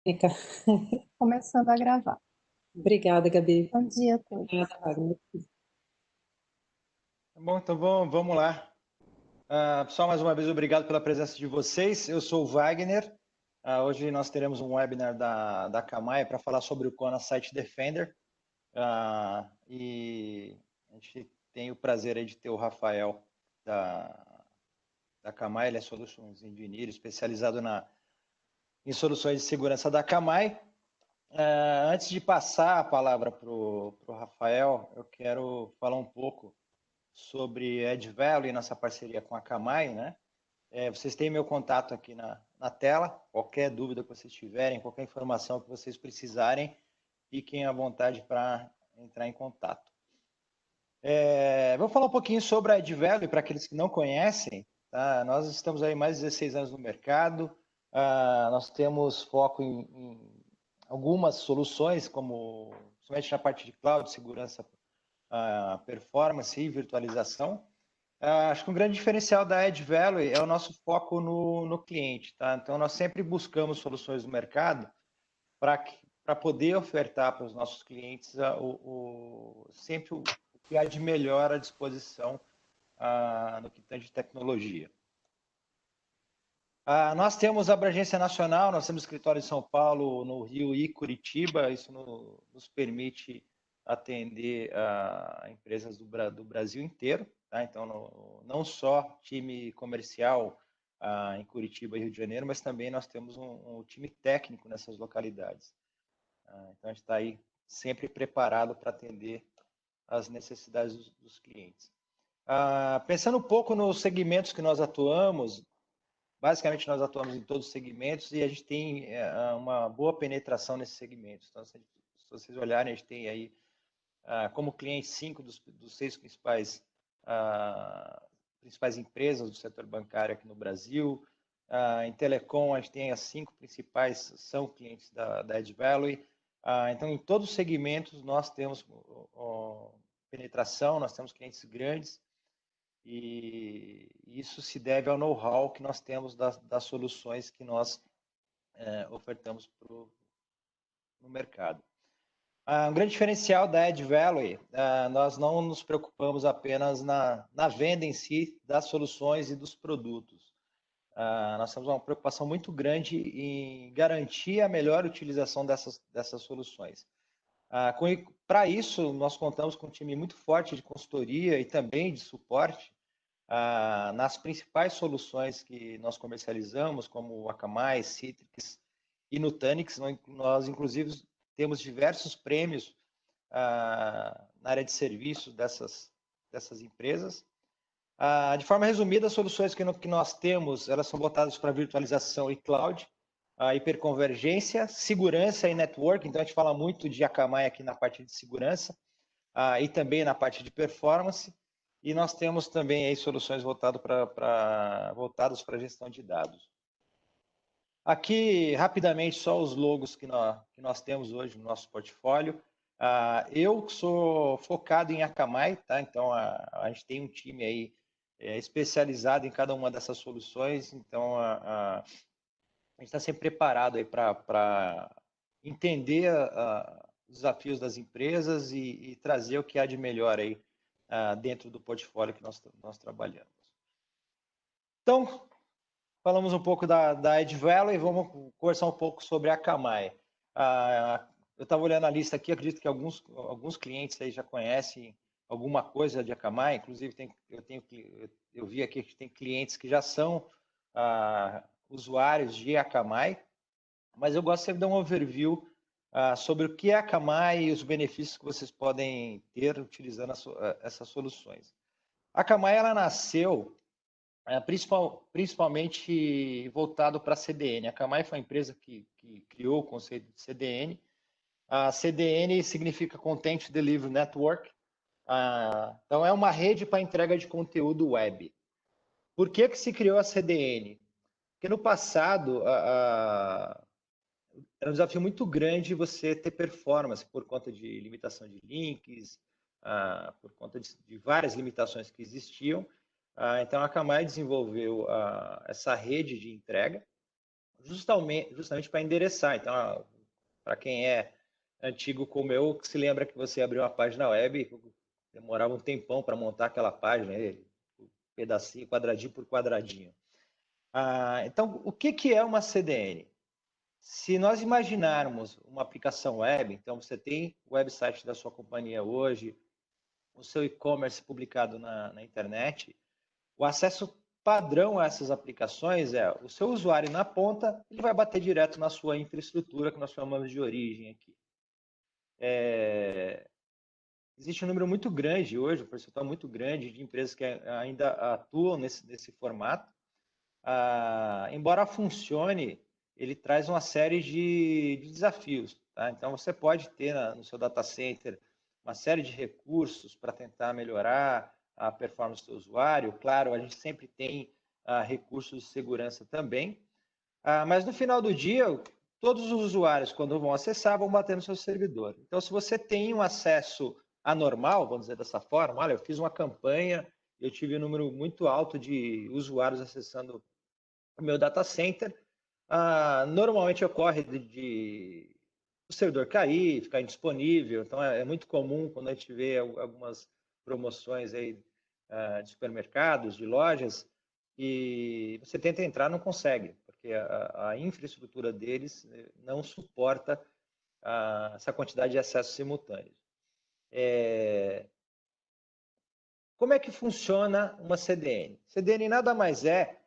Fica. Começando a gravar. Obrigada, Gabi. Bom dia a todos. Obrigada, Wagner. Tá bom, então vamos lá. Pessoal, mais uma vez, obrigado pela presença de vocês. Eu sou o Wagner. Hoje nós teremos um webinar da Akamai para falar sobre o Kona Site Defender. E a gente tem o prazer aí de ter o Rafael da Akamai, ele é Solutions Engineer, especializado em soluções de segurança da Akamai. Antes de passar a palavra para o Rafael, eu quero falar um pouco sobre Add Value e nossa parceria com a Akamai, né? Vocês têm meu contato aqui na tela. Qualquer dúvida que vocês tiverem, qualquer informação que vocês precisarem, fiquem à vontade para entrar em contato. Vou falar um pouquinho sobre a Add Value para aqueles que não conhecem. Tá? Nós estamos aí mais de 16 anos no mercado. Nós temos foco em algumas soluções, como somente na parte de cloud, segurança, performance e virtualização. Acho que um grande diferencial da Add Value é o nosso foco no cliente. Tá? Então, nós sempre buscamos soluções no mercado para poder ofertar para os nossos clientes sempre o que há de melhor à disposição no que tange tecnologia. Nós temos abrangência nacional, nós temos escritório em São Paulo, no Rio e Curitiba. Isso nos permite atender empresas do Brasil inteiro. Tá? Então, não só time comercial em Curitiba e Rio de Janeiro, mas também nós temos um time técnico nessas localidades. Então, a gente está aí sempre preparado para atender as necessidades dos clientes. Pensando um pouco nos segmentos que nós atuamos, basicamente nós atuamos em todos os segmentos e a gente tem uma boa penetração nesses segmentos. Então, se vocês olharem, a gente tem aí como cliente 5 dos 6 principais empresas do setor bancário aqui no Brasil. Em telecom, a gente tem as 5 principais, são clientes da Add Value. Então, em todos os segmentos, nós temos penetração, nós temos clientes grandes, e isso se deve ao know-how que nós temos das soluções que nós ofertamos no mercado. Um grande diferencial da Add Value, nós não nos preocupamos apenas na venda em si das soluções e dos produtos. Nós temos uma preocupação muito grande em garantir a melhor utilização dessas soluções. Para isso, nós contamos com um time muito forte de consultoria e também de suporte nas principais soluções que nós comercializamos, como o Akamai, Citrix e Nutanix. Nós, inclusive, temos diversos prêmios na área de serviços dessas empresas. De forma resumida, as soluções que nós temos, elas são voltadas para virtualização e cloud, hiperconvergência, segurança e network. Então, a gente fala muito de Akamai aqui na parte de segurança e também na parte de performance. E nós temos também aí soluções voltadas para a gestão de dados. Aqui, rapidamente, só os logos que nós temos hoje no nosso portfólio. Eu sou focado em Akamai, tá? Então, a gente tem um time aí especializado em cada uma dessas soluções. Então, a gente está sempre preparado aí para entender os desafios das empresas e trazer o que há de melhor aí dentro do portfólio que nós trabalhamos. Então, falamos um pouco da Add Value e vamos conversar um pouco sobre a Akamai. Eu estava olhando a lista aqui, acredito que alguns clientes aí já conhecem alguma coisa de Akamai. Inclusive, eu vi aqui que tem clientes que já são usuários de Akamai, mas eu gosto sempre de dar um overview sobre o que é Akamai e os benefícios que vocês podem ter utilizando essas soluções. A Akamai, ela nasceu principalmente voltado para a CDN. A Akamai foi a empresa que criou o conceito de CDN. A CDN significa Content Delivery Network. Então, é uma rede para entrega de conteúdo web. Por que se criou a CDN? Porque no passado, era um desafio muito grande você ter performance por conta de limitação de links, por conta de várias limitações que existiam. Então, a Akamai desenvolveu essa rede de entrega, justamente para endereçar. Então, para quem é antigo como eu, que se lembra que você abriu uma página web, demorava um tempão para montar aquela página, pedacinho, quadradinho por quadradinho. Então, o que é uma CDN? Se nós imaginarmos uma aplicação web, então você tem o website da sua companhia hoje, o seu e-commerce publicado na internet, o acesso padrão a essas aplicações é o seu usuário na ponta, ele vai bater direto na sua infraestrutura, que nós chamamos de origem aqui. Existe um número muito grande hoje, um percentual muito grande de empresas que ainda atuam nesse formato. Embora funcione, ele traz uma série de desafios. Tá? Então, você pode ter no seu data center uma série de recursos para tentar melhorar a performance do usuário. Claro, a gente sempre tem recursos de segurança também. Mas no final do dia, todos os usuários, quando vão acessar, vão bater no seu servidor. Então, se você tem um acesso anormal, vamos dizer dessa forma, olha, eu fiz uma campanha, eu tive um número muito alto de usuários acessando o meu data center, normalmente ocorre o servidor cair, ficar indisponível. Então, é muito comum quando a gente vê algumas promoções aí, de supermercados, de lojas, e você tenta entrar, não consegue, porque a infraestrutura deles não suporta essa quantidade de acessos simultâneos. Como é que funciona uma CDN? CDN nada mais é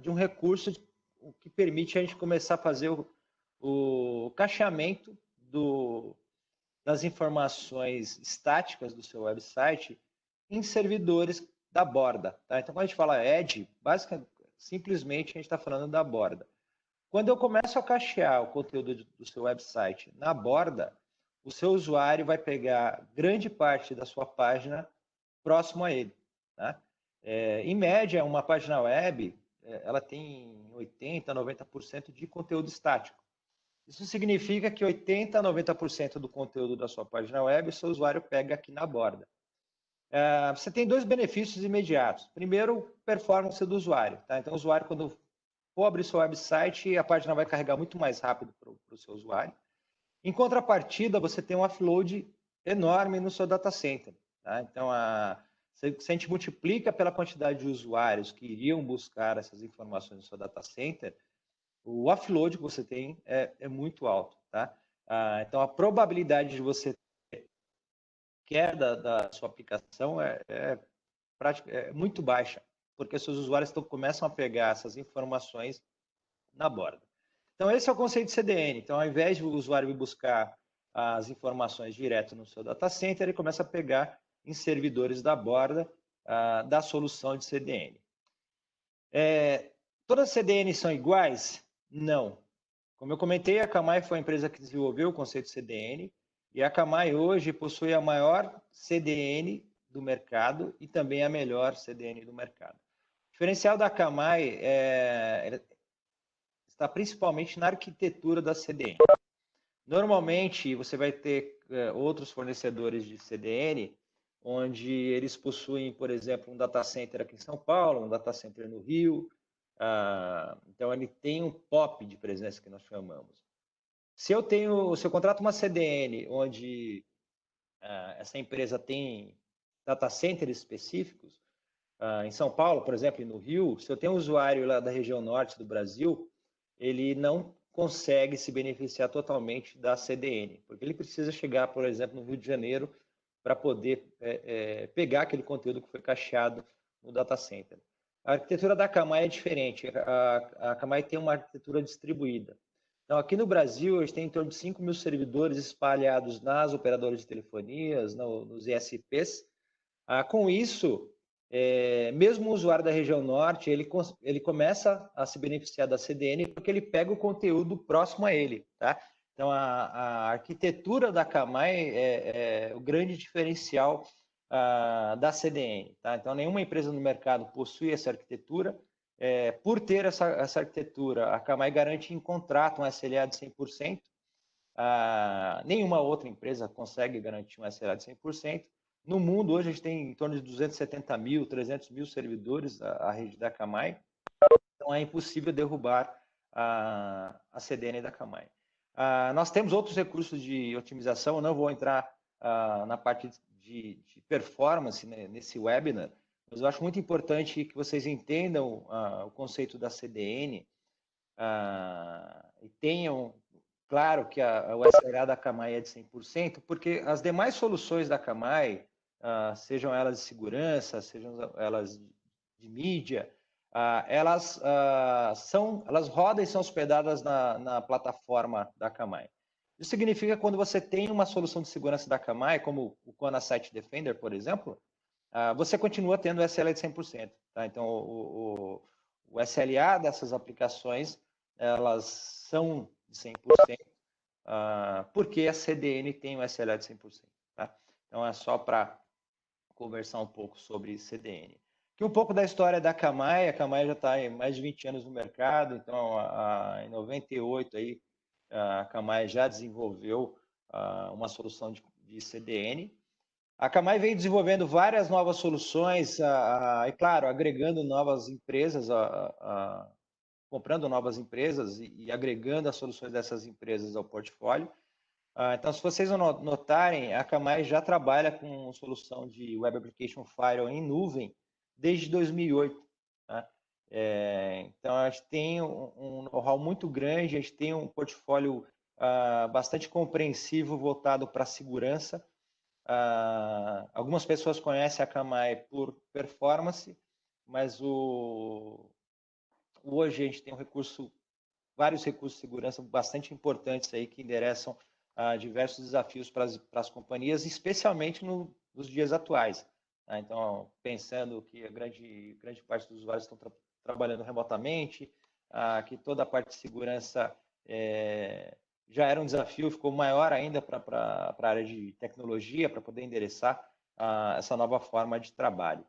de um recurso que permite a gente começar a fazer o cacheamento das informações estáticas do seu website em servidores da borda. Tá? Então, quando a gente fala edge, basicamente, simplesmente a gente está falando da borda. Quando eu começo a cachear o conteúdo do seu website na borda, o seu usuário vai pegar grande parte da sua página próximo a ele. Tá? Em média, uma página web ela tem 80%, 90% de conteúdo estático. Isso significa que 80% a 90% do conteúdo da sua página web o seu usuário pega aqui na borda. Você tem dois benefícios imediatos. Primeiro, performance do usuário. Tá? Então, o usuário, quando for abrir seu website, a página vai carregar muito mais rápido para o seu usuário. Em contrapartida, você tem um offload enorme no seu data center. Tá? Então, se a gente multiplica pela quantidade de usuários que iriam buscar essas informações no seu data center, o offload que você tem é muito alto. Tá? Então, a probabilidade de você ter queda da sua aplicação é muito baixa, porque seus usuários começam a pegar essas informações na borda. Então, esse é o conceito de CDN. Então, ao invés de o usuário ir buscar as informações direto no seu data center, ele começa a pegar em servidores da borda da solução de CDN. Todas as CDNs são iguais? Não. Como eu comentei, a Akamai foi a empresa que desenvolveu o conceito de CDN, e a Akamai hoje possui a maior CDN do mercado e também a melhor CDN do mercado. O diferencial da Akamai está principalmente na arquitetura da CDN. Normalmente, você vai ter outros fornecedores de CDN, onde eles possuem, por exemplo, um data center aqui em São Paulo, um data center no Rio. Então, ele tem um POP de presença, que nós chamamos. Se eu contrato uma CDN, onde essa empresa tem data centers específicos, em São Paulo, por exemplo, e no Rio, se eu tenho um usuário lá da região norte do Brasil, ele não consegue se beneficiar totalmente da CDN, porque ele precisa chegar, por exemplo, no Rio de Janeiro para poder pegar aquele conteúdo que foi cacheado no data center. A arquitetura da Akamai é diferente. A Akamai tem uma arquitetura distribuída. Então, aqui no Brasil, a gente tem em torno de 5 mil servidores espalhados nas operadoras de telefonias, nos ISPs. Com isso, mesmo o usuário da região norte, ele começa a se beneficiar da CDN porque ele pega o conteúdo próximo a ele. Tá? Então, a arquitetura da Akamai é o grande diferencial da CDN. Tá? Então, nenhuma empresa no mercado possui essa arquitetura. Por ter essa arquitetura, a Akamai garante em contrato um SLA de 100%. Nenhuma outra empresa consegue garantir um SLA de 100%. No mundo, hoje, a gente tem em torno de 270 mil, 300 mil servidores, a rede da Akamai. Então, Então, é impossível derrubar a CDN da Akamai. Nós temos outros recursos de otimização, eu não vou entrar na parte de performance, né, nesse webinar, mas eu acho muito importante que vocês entendam o conceito da CDN e tenham claro que o SLA da Akamai é de 100%, porque as demais soluções da Akamai, sejam elas de segurança, sejam elas de mídia, elas rodam e são hospedadas na plataforma da Akamai. Isso significa que quando você tem uma solução de segurança da Akamai, como o Kona Site Defender, por exemplo, você continua tendo o SLA de 100%. Tá? Então, o SLA dessas aplicações, elas são de 100%, porque a CDN tem o SLA de 100%. Tá? Então, é só para conversar um pouco sobre CDN. Aqui um pouco da história da Akamai. A Akamai já está há mais de 20 anos no mercado, então, em 98, aí, a Akamai já desenvolveu uma solução de CDN. A Akamai veio desenvolvendo várias novas soluções, e claro, agregando novas empresas, comprando novas empresas e agregando as soluções dessas empresas ao portfólio. Então, se vocês notarem, a Akamai já trabalha com solução de Web Application Firewall em nuvem desde 2008. Tá? Então, a gente tem um know-how muito grande, a gente tem um portfólio bastante compreensivo voltado para a segurança. Algumas pessoas conhecem a Akamai por performance, mas hoje a gente tem vários recursos de segurança bastante importantes aí que endereçam diversos desafios para as companhias, especialmente nos dias atuais. Tá? Então, pensando que a grande parte dos usuários estão trabalhando remotamente, que toda a parte de segurança já era um desafio, ficou maior ainda para a área de tecnologia, para poder endereçar essa nova forma de trabalho.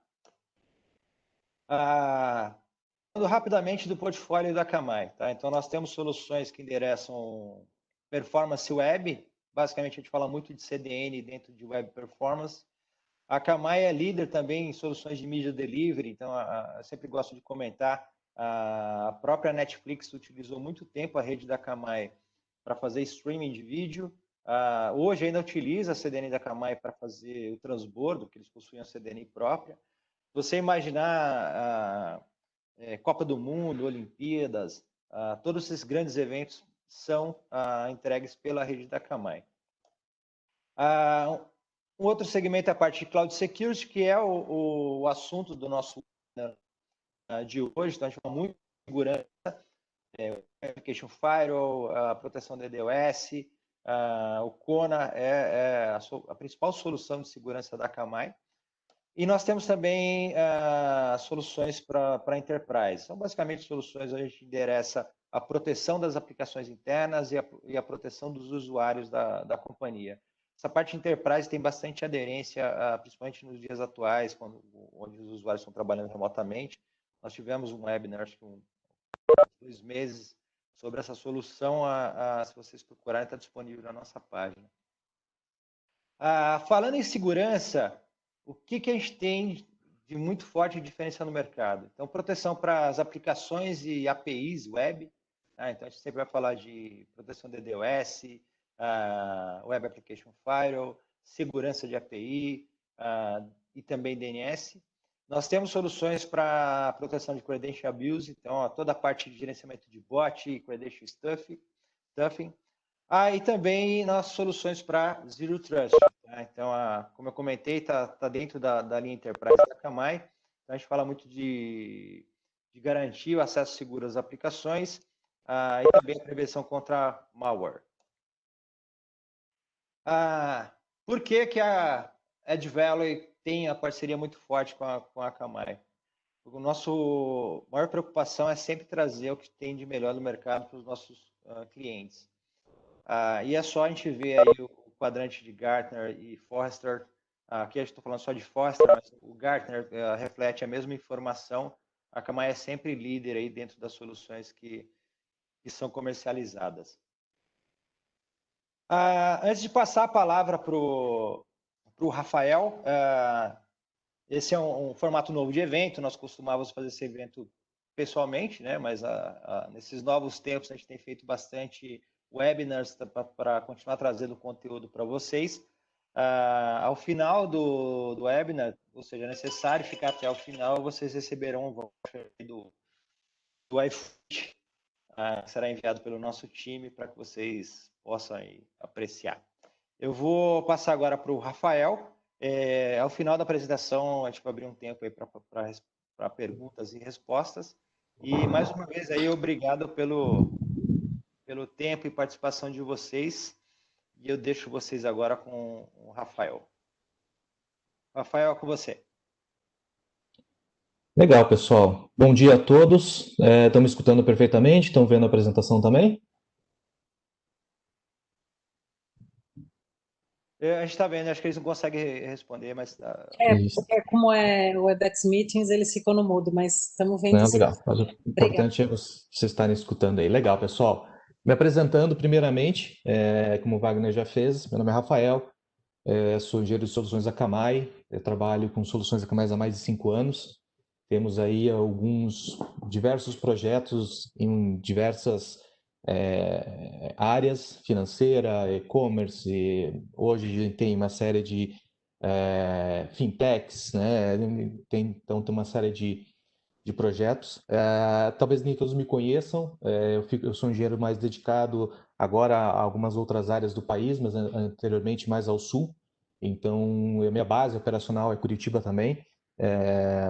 Falando rapidamente do portfólio da Akamai. Tá? Então, nós temos soluções que endereçam performance web. Basicamente, a gente fala muito de CDN dentro de web performance. A Akamai é líder também em soluções de media delivery. Então, eu sempre gosto de comentar, a própria Netflix utilizou muito tempo a rede da Akamai para fazer streaming de vídeo. Hoje ainda utiliza a CDN da Akamai para fazer o transbordo, que eles possuem a CDN própria. Você imaginar Copa do Mundo, Olimpíadas, todos esses grandes eventos são entregues pela rede da Akamai. Um outro segmento é a parte de Cloud Security, que é o assunto do nosso de hoje. Então, a gente fala muito de segurança, Application Firewall, a proteção da DDoS, o Kona é a principal solução de segurança da Akamai. E nós temos também soluções para Enterprise. São basicamente soluções onde a gente endereça a proteção das aplicações internas e a proteção dos usuários da companhia. Essa parte de Enterprise tem bastante aderência, principalmente nos dias atuais, onde os usuários estão trabalhando remotamente. Nós tivemos um webinar, acho que 2 meses, sobre essa solução. Se vocês procurarem, está disponível na nossa página. Falando em segurança, o que a gente tem de muito forte e diferencial no mercado? Então, proteção para as aplicações e APIs web. Então, a gente sempre vai falar de proteção de DDoS, Web Application Firewall, segurança de API e também DNS. Nós temos soluções para proteção de credential abuse, então toda a parte de gerenciamento de bot e credential stuffing. E também nossas soluções para Zero Trust. Tá? Então, como eu comentei, está dentro da linha Enterprise da Akamai. Então, a gente fala muito de garantir o acesso seguro às aplicações e também a prevenção contra malware. Por que a Ed Valley tem a parceria muito forte com a Akamai? A nossa maior preocupação é sempre trazer o que tem de melhor no mercado para os nossos clientes. E é só a gente ver aí o quadrante de Gartner e Forrester. Aqui a gente está falando só de Forrester, mas o Gartner reflete a mesma informação. A Akamai é sempre líder aí dentro das soluções que são comercializadas. Antes de passar a palavra para o Rafael, esse é um formato novo de evento. Nós costumávamos fazer esse evento pessoalmente, né? Mas nesses novos tempos a gente tem feito bastante webinars para continuar trazendo conteúdo para vocês. Ao final do webinar, ou seja, é necessário ficar até o final, vocês receberão um voucher do iFood, será enviado pelo nosso time para que vocês possam aí apreciar. Eu vou passar agora para o Rafael. Ao final da apresentação, a gente vai abrir um tempo aí para perguntas e respostas. E, mais uma vez, aí, obrigado pelo tempo e participação de vocês. E eu deixo vocês agora com o Rafael. Rafael, com você. Legal, pessoal. Bom dia a todos. Estão me escutando perfeitamente? Estão vendo a apresentação também? A gente está vendo, acho que eles não conseguem responder, mas... Porque como é o Webex Meetings, eles ficam no mudo, mas estamos vendo... Não, legal. Mas o importante é vocês estarem escutando aí. Legal, pessoal. Me apresentando primeiramente, como o Wagner já fez, meu nome é Rafael, sou engenheiro de soluções Akamai, eu trabalho com soluções Akamai há mais de 5 anos. Temos aí diversos projetos em diversas áreas, financeira, e-commerce. Hoje a gente tem uma série de fintechs, né? Então tem uma série de projetos. Talvez nem todos me conheçam, eu sou um engenheiro mais dedicado agora a algumas outras áreas do país, mas anteriormente mais ao sul. Então, a minha base operacional é Curitiba também,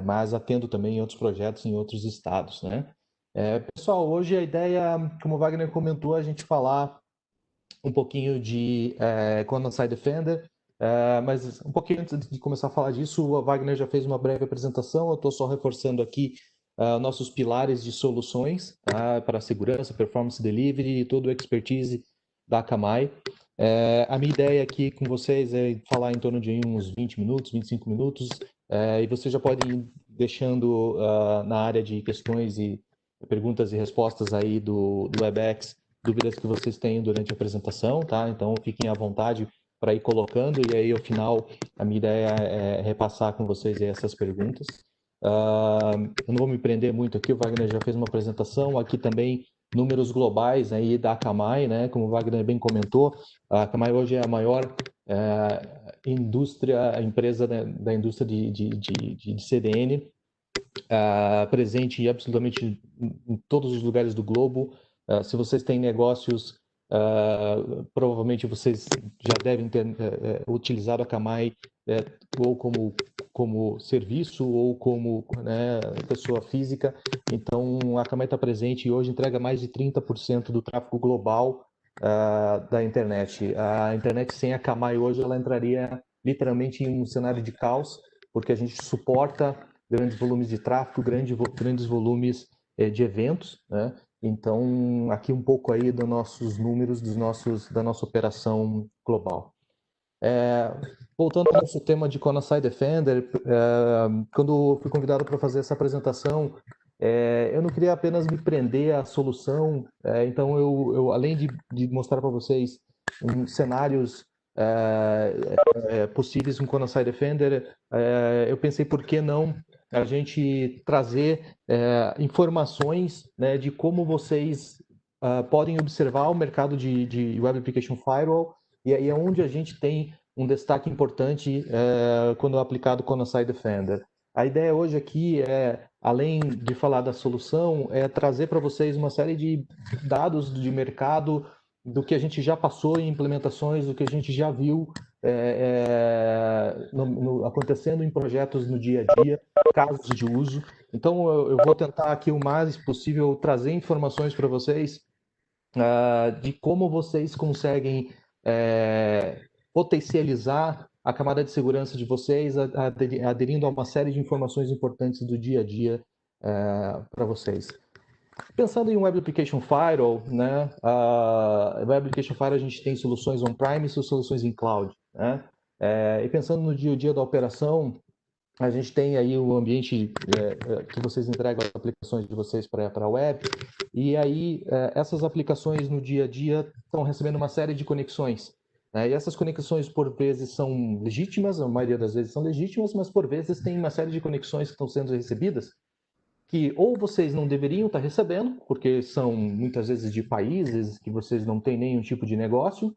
mas atendo também em outros projetos em outros estados, né? Pessoal, hoje a ideia, como o Wagner comentou, a gente falar um pouquinho de Command Side Defender, mas um pouquinho antes de começar a falar disso, o Wagner já fez uma breve apresentação, eu estou só reforçando aqui nossos pilares de soluções para segurança, performance delivery e todo o expertise da Akamai. A minha ideia aqui com vocês é falar em torno de uns 20 minutos, 25 minutos, e vocês já podem ir deixando na área de questões e perguntas e respostas aí do Webex, dúvidas que vocês tenham durante a apresentação, tá? Então, fiquem à vontade para ir colocando, e aí, ao final, a minha ideia é repassar com vocês essas perguntas. Eu não vou me prender muito aqui, o Wagner já fez uma apresentação, aqui também números globais aí da Akamai, né? Como o Wagner bem comentou, a Akamai hoje é a maior empresa da indústria de CDN, presente absolutamente em todos os lugares do globo. Se vocês têm negócios, provavelmente vocês já devem ter utilizado a Akamai ou como serviço ou como pessoa física. Então, a Akamai está presente e hoje entrega mais de 30% do tráfego global da internet. A internet sem a Akamai hoje ela entraria literalmente em um cenário de caos, porque a gente suporta grandes volumes de tráfego, grandes volumes de eventos, né? Então, aqui um pouco aí dos nossos números, da nossa operação global. Voltando ao nosso tema de Command Side Defender, quando fui convidado para fazer essa apresentação, eu não queria apenas me prender à solução, então eu além de mostrar para vocês cenários possíveis com Command Side Defender, eu pensei por que não a gente trazer informações, né, de como vocês podem observar o mercado de Web Application Firewall, e aí é onde a gente tem um destaque importante quando é aplicado Command Side Defender. A ideia hoje aqui além de falar da solução, é trazer para vocês uma série de dados de mercado, do que a gente já passou em implementações, do que a gente já viu acontecendo em projetos no dia a dia, casos de uso. Então, eu vou tentar aqui o mais possível trazer informações para vocês de como vocês conseguem potencializar a camada de segurança de vocês, aderindo a uma série de informações importantes do dia a dia para vocês. Pensando em Web Application Firewall, né? Web Application Firewall a gente tem soluções on-premise e soluções em cloud, né? E pensando no dia a dia da operação, a gente tem aí o ambiente que vocês entregam as aplicações de vocês para a web, e aí essas aplicações no dia a dia estão recebendo uma série de conexões. E essas conexões, por vezes, são legítimas, a maioria das vezes são legítimas, mas por vezes tem uma série de conexões que estão sendo recebidas que ou vocês não deveriam estar recebendo, porque são muitas vezes de países que vocês não têm nenhum tipo de negócio,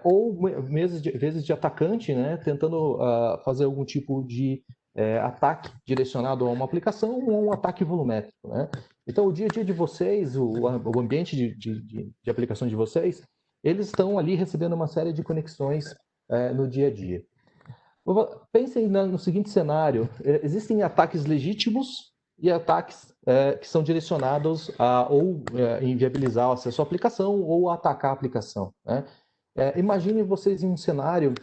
ou vezes de atacante, né, tentando fazer algum tipo de ataque direcionado a uma aplicação ou um ataque volumétrico, né? Então, o dia a dia de vocês, o ambiente de aplicação de vocês, eles estão ali recebendo uma série de conexões no dia a dia. Pensem no seguinte cenário: existem ataques legítimos e ataques que são direcionados a ou inviabilizar o acesso à aplicação ou atacar a aplicação, né? Imagine vocês em um cenário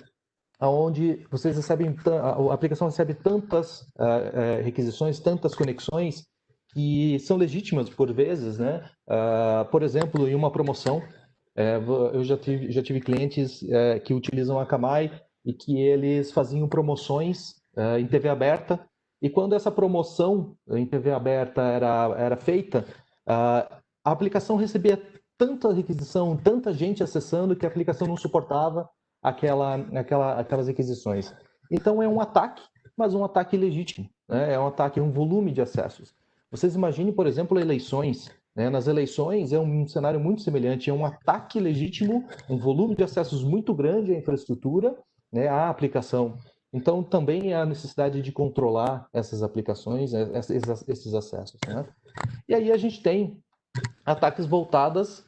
onde vocês recebem, a aplicação recebe tantas requisições, tantas conexões que são legítimas por vezes, né? Por exemplo, em uma promoção, eu já tive clientes que utilizam a Akamai e que eles faziam promoções em TV aberta, e quando essa promoção em TV aberta era feita, a aplicação recebia tanta requisição, tanta gente acessando, que a aplicação não suportava aquelas requisições. Então é um ataque, mas um ataque legítimo, né? É um ataque, um volume de acessos. Vocês imaginem, por exemplo, eleições, né? Nas eleições é um cenário muito semelhante, é um ataque legítimo, um volume de acessos muito grande à infraestrutura, né, à aplicação. Então também há a necessidade de controlar essas aplicações, esses acessos, né? E aí a gente tem ataques voltados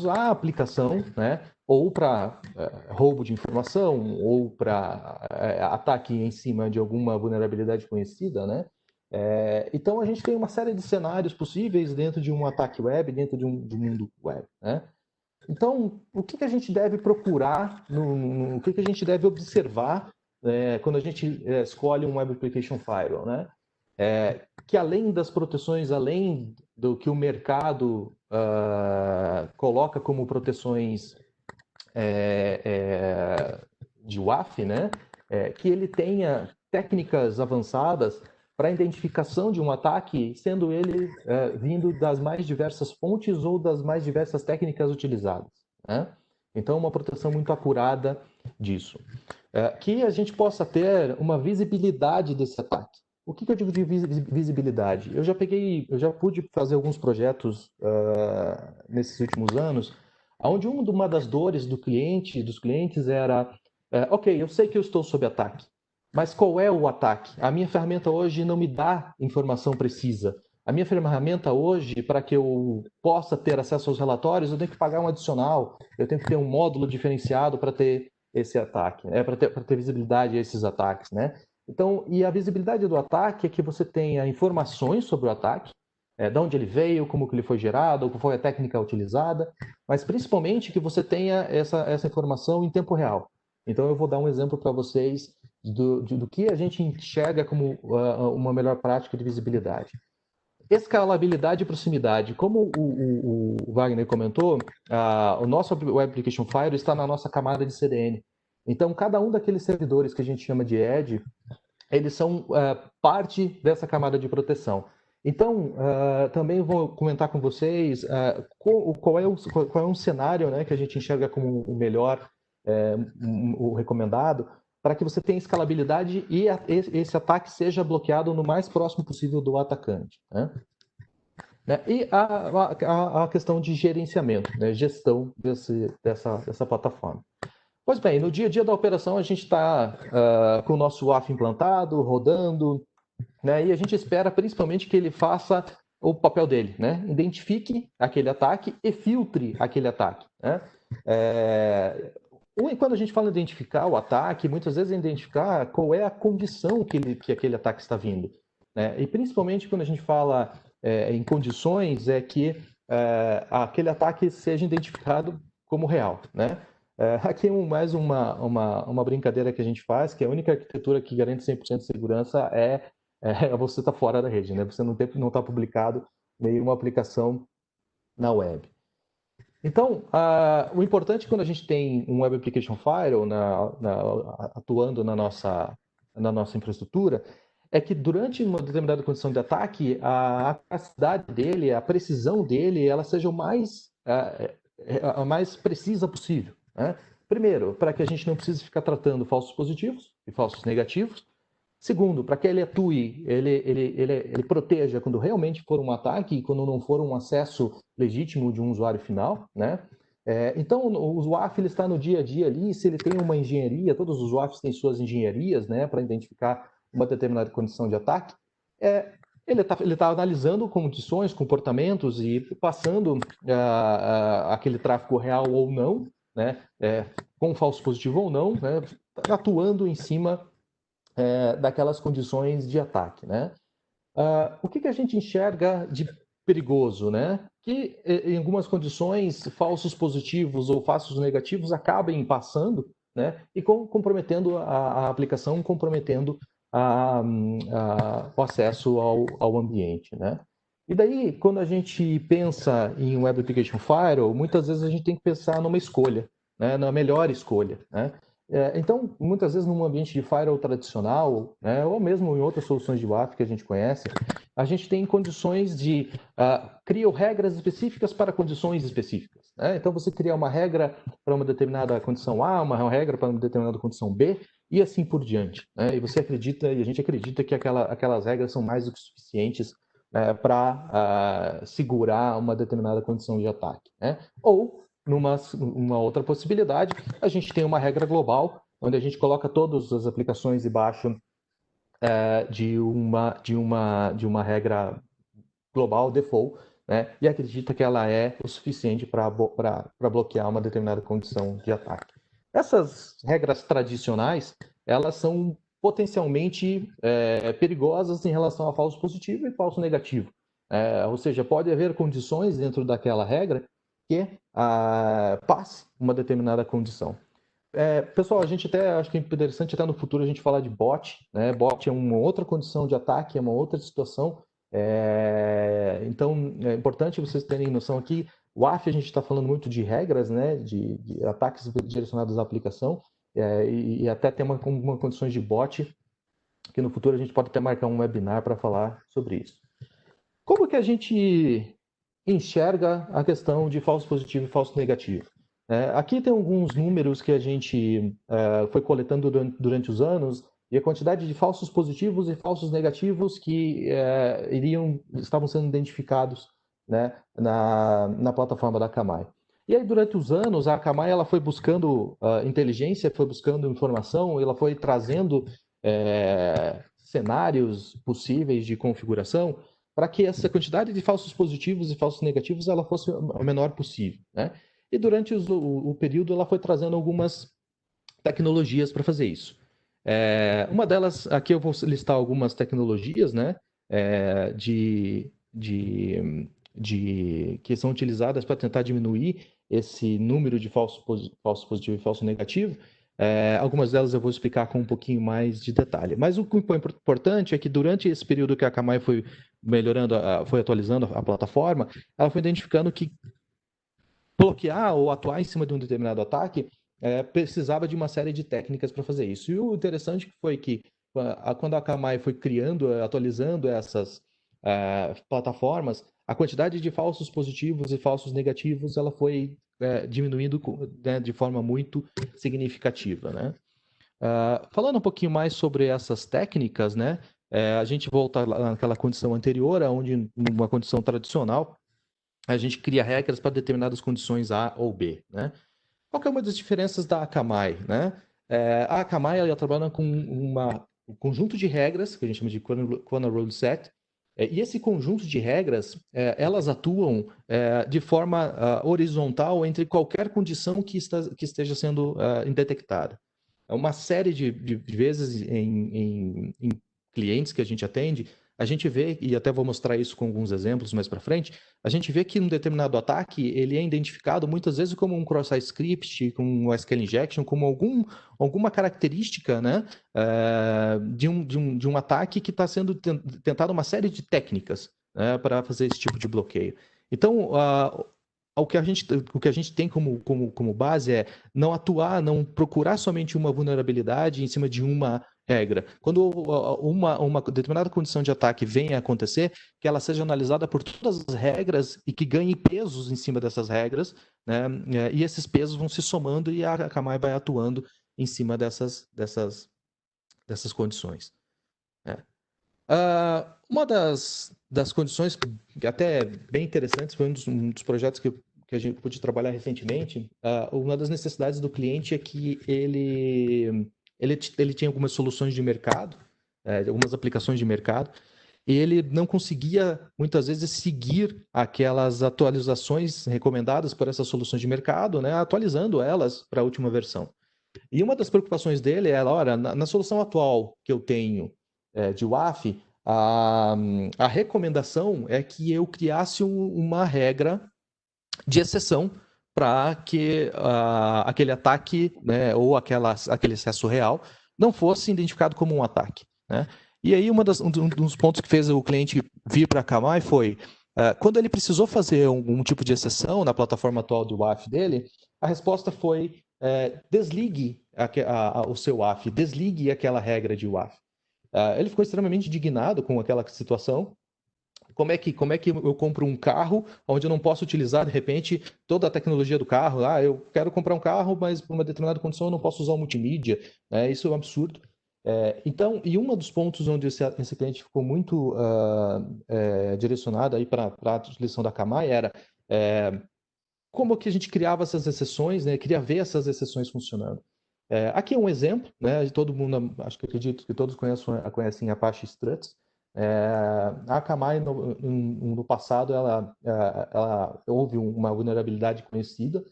à aplicação, né? Ou para roubo de informação, ou para ataque em cima de alguma vulnerabilidade conhecida, né? Então a gente tem uma série de cenários possíveis dentro de um ataque web, dentro de um mundo web, né? Então, o que a gente deve procurar, o que a gente deve observar quando a gente escolhe um Web Application Firewall, né? Que além das proteções, além do que o mercado coloca como proteções de WAF, né? Que ele tenha técnicas avançadas para a identificação de um ataque, sendo ele vindo das mais diversas fontes ou das mais diversas técnicas utilizadas, né? Então, uma proteção muito acurada disso. Que a gente possa ter uma visibilidade desse ataque. O que eu digo de visibilidade? Eu já pude fazer alguns projetos nesses últimos anos, onde uma das dores dos clientes era, ok, eu sei que eu estou sob ataque, mas qual é o ataque? A minha ferramenta hoje não me dá informação precisa. A minha ferramenta hoje, para que eu possa ter acesso aos relatórios, eu tenho que pagar um adicional, eu tenho que ter um módulo diferenciado para ter esse ataque, para ter visibilidade a esses ataques, né? Então, e a visibilidade do ataque é que você tenha informações sobre o ataque, de onde ele veio, como que ele foi gerado, qual foi a técnica utilizada, mas principalmente que você tenha essa informação em tempo real. Então, eu vou dar um exemplo para vocês do que a gente enxerga como uma melhor prática de visibilidade. Escalabilidade e proximidade. Como o Wagner comentou, o nosso Web Application Firewall está na nossa camada de CDN. Então, cada um daqueles servidores que a gente chama de edge, eles são parte dessa camada de proteção. Então, também vou comentar com vocês qual é um cenário, né, que a gente enxerga como o melhor, o recomendado, para que você tenha escalabilidade e esse ataque seja bloqueado no mais próximo possível do atacante, né? E a questão de gerenciamento, né, gestão dessa plataforma. Pois bem, no dia a dia da operação a gente está com o nosso WAF implantado, rodando, né, e a gente espera principalmente que ele faça o papel dele, né? Identifique aquele ataque e filtre aquele ataque, né? Quando a gente fala em identificar o ataque, muitas vezes é identificar qual é a condição que aquele ataque está vindo, né? E principalmente quando a gente fala em condições, é que aquele ataque seja identificado como real, né? Aqui mais uma brincadeira que a gente faz, que a única arquitetura que garante 100% de segurança é você estar fora da rede, né? Você não está publicado nenhuma aplicação na web. Então, o importante quando a gente tem um Web Application Firewall atuando na nossa infraestrutura é que durante uma determinada condição de ataque, a capacidade dele, a precisão dele, ela seja a mais precisa possível, né? Primeiro, para que a gente não precise ficar tratando falsos positivos e falsos negativos. Segundo, para que ele atue, ele proteja quando realmente for um ataque e quando não for um acesso legítimo de um usuário final, né? Então, o WAF ele está no dia a dia ali, se ele tem uma engenharia, todos os WAFs têm suas engenharias, né, para identificar uma determinada condição de ataque, ele tá analisando condições, comportamentos e passando aquele tráfego real ou não, né, com falso positivo ou não, né, atuando em cima daquelas condições de ataque, né? O que a gente enxerga de perigoso, né? Que em algumas condições falsos positivos ou falsos negativos acabem passando, né? E comprometendo a aplicação, comprometendo o acesso ao ambiente, né? E daí, quando a gente pensa em Web Application Firewall, muitas vezes a gente tem que pensar numa escolha, né? Na melhor escolha, né? Então, muitas vezes num ambiente de firewall tradicional, né, ou mesmo em outras soluções de WAF que a gente conhece, a gente tem condições de criam regras específicas para condições específicas, né? Então, você cria uma regra para uma determinada condição A, uma regra para uma determinada condição B, e assim por diante, né? E você acredita, e a gente acredita que aquelas regras são mais do que suficientes para segurar uma determinada condição de ataque, né? Ou numa outra possibilidade, a gente tem uma regra global, onde a gente coloca todas as aplicações debaixo de uma regra global, default, né? E acredita que ela é o suficiente para bloquear uma determinada condição de ataque. Essas regras tradicionais, elas são potencialmente perigosas em relação a falso positivo e falso negativo. Ou seja, pode haver condições dentro daquela regra que passe uma determinada condição. Pessoal, a gente até acho que é interessante até no futuro a gente falar de bot, né? Bot é uma outra condição de ataque, é uma outra situação. Então é importante vocês terem noção aqui. O WAF a gente está falando muito de regras, né? De ataques direcionados à aplicação e até tem uma condições de bot que no futuro a gente pode até marcar um webinar para falar sobre isso. Como que a gente enxerga a questão de falso positivo e falso negativo? Aqui tem alguns números que a gente foi coletando durante os anos e a quantidade de falsos positivos e falsos negativos que estavam sendo identificados, né, na plataforma da Akamai. E aí, durante os anos, a Akamai ela foi buscando inteligência, foi buscando informação, ela foi trazendo cenários possíveis de configuração para que essa quantidade de falsos positivos e falsos negativos ela fosse a menor possível, né? E durante o período ela foi trazendo algumas tecnologias para fazer isso. Uma delas, aqui eu vou listar algumas tecnologias, né, que são utilizadas para tentar diminuir esse número de falso positivo e falso negativo. Algumas delas eu vou explicar com um pouquinho mais de detalhe. Mas o que é importante é que durante esse período que a Akamai foi melhorando, foi atualizando a plataforma, ela foi identificando que bloquear ou atuar em cima de um determinado ataque precisava de uma série de técnicas para fazer isso. E o interessante foi que quando a Akamai foi criando, atualizando essas plataformas, a quantidade de falsos positivos e falsos negativos ela foi diminuindo, né, de forma muito significativa, né? Falando um pouquinho mais sobre essas técnicas, né? A gente volta naquela condição anterior, onde numa condição tradicional a gente cria regras para determinadas condições A ou B, né? Qual que é uma das diferenças da Akamai, né? A Akamai ela trabalha com um conjunto de regras, que a gente chama de Corner Rule Set, e esse conjunto de regras, elas atuam de forma horizontal entre qualquer condição que esteja sendo detectada. Uma série de vezes em clientes que a gente atende, a gente vê, e até vou mostrar isso com alguns exemplos mais para frente, a gente vê que um determinado ataque, ele é identificado muitas vezes como um cross-site script, como um SQL injection, como alguma característica, né, de um ataque que está sendo tentado uma série de técnicas, né, para fazer esse tipo de bloqueio. Então, o que a gente tem como base é não atuar, não procurar somente uma vulnerabilidade em cima de uma regra. Quando uma determinada condição de ataque venha a acontecer, que ela seja analisada por todas as regras e que ganhe pesos em cima dessas regras, né? E esses pesos vão se somando e a Akamai vai atuando em cima dessas condições. Uma das condições que até bem interessantes, foi um dos projetos que a gente pôde trabalhar recentemente. Uma das necessidades do cliente é que ele tinha algumas soluções de mercado, algumas aplicações de mercado, e ele não conseguia, muitas vezes, seguir aquelas atualizações recomendadas por essas soluções de mercado, né, atualizando elas para a última versão. E uma das preocupações dele era, olha, na solução atual que eu tenho de WAF, a recomendação é que eu criasse uma regra de exceção para que aquele ataque, né, ou aquele acesso real não fosse identificado como um ataque, né? E aí um dos pontos que fez o cliente vir para a Akamai foi, quando ele precisou fazer algum tipo de exceção na plataforma atual do WAF dele, a resposta foi, desligue o seu WAF, desligue aquela regra de WAF. Ele ficou extremamente indignado com aquela situação. Como é que eu compro um carro onde eu não posso utilizar, de repente, toda a tecnologia do carro? Eu quero comprar um carro, mas por uma determinada condição eu não posso usar o multimídia. Isso é um absurdo. Então, e um dos pontos onde esse cliente ficou muito direcionado para a utilização da Akamai era como que a gente criava essas exceções, né? Queria ver essas exceções funcionando. Aqui é um exemplo, né? Todo mundo, acredito que todos conhecem Apache Struts. A Akamai, no passado, ela houve uma vulnerabilidade conhecida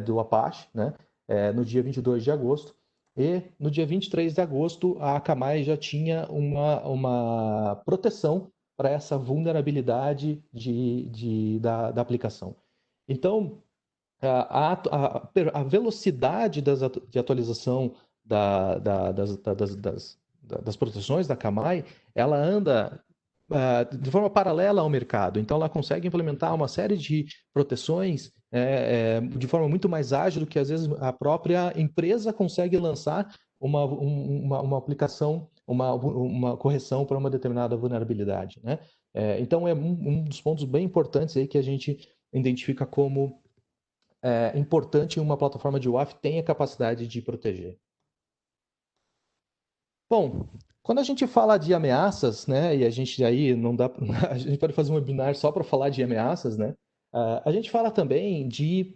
do Apache, né? No dia 22 de agosto. E no dia 23 de agosto, a Akamai já tinha uma proteção para essa vulnerabilidade da aplicação. Então, a velocidade de atualização das proteções da Akamai, ela anda de forma paralela ao mercado. Então, ela consegue implementar uma série de proteções de forma muito mais ágil do que, às vezes, a própria empresa consegue lançar uma aplicação, uma correção para uma determinada vulnerabilidade, né? Então, é um dos pontos bem importantes aí que a gente identifica como importante uma plataforma de WAF tenha capacidade de proteger. Bom, quando a gente fala de ameaças, né, e a gente aí não dá, a gente pode fazer um webinar só para falar de ameaças, né? A gente fala também de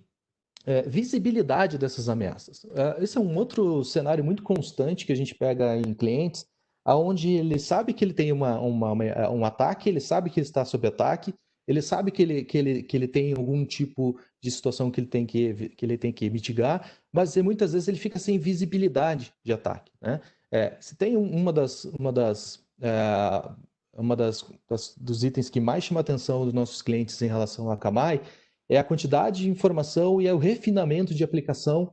visibilidade dessas ameaças. Esse é um outro cenário muito constante que a gente pega em clientes, onde ele sabe que ele tem um ataque, ele sabe que ele está sob ataque, ele sabe que ele tem algum tipo de situação que ele tem que mitigar, mas muitas vezes ele fica sem visibilidade de ataque, né? Se tem dos itens que mais chama a atenção dos nossos clientes em relação à Akamai é a quantidade de informação e o refinamento de aplicação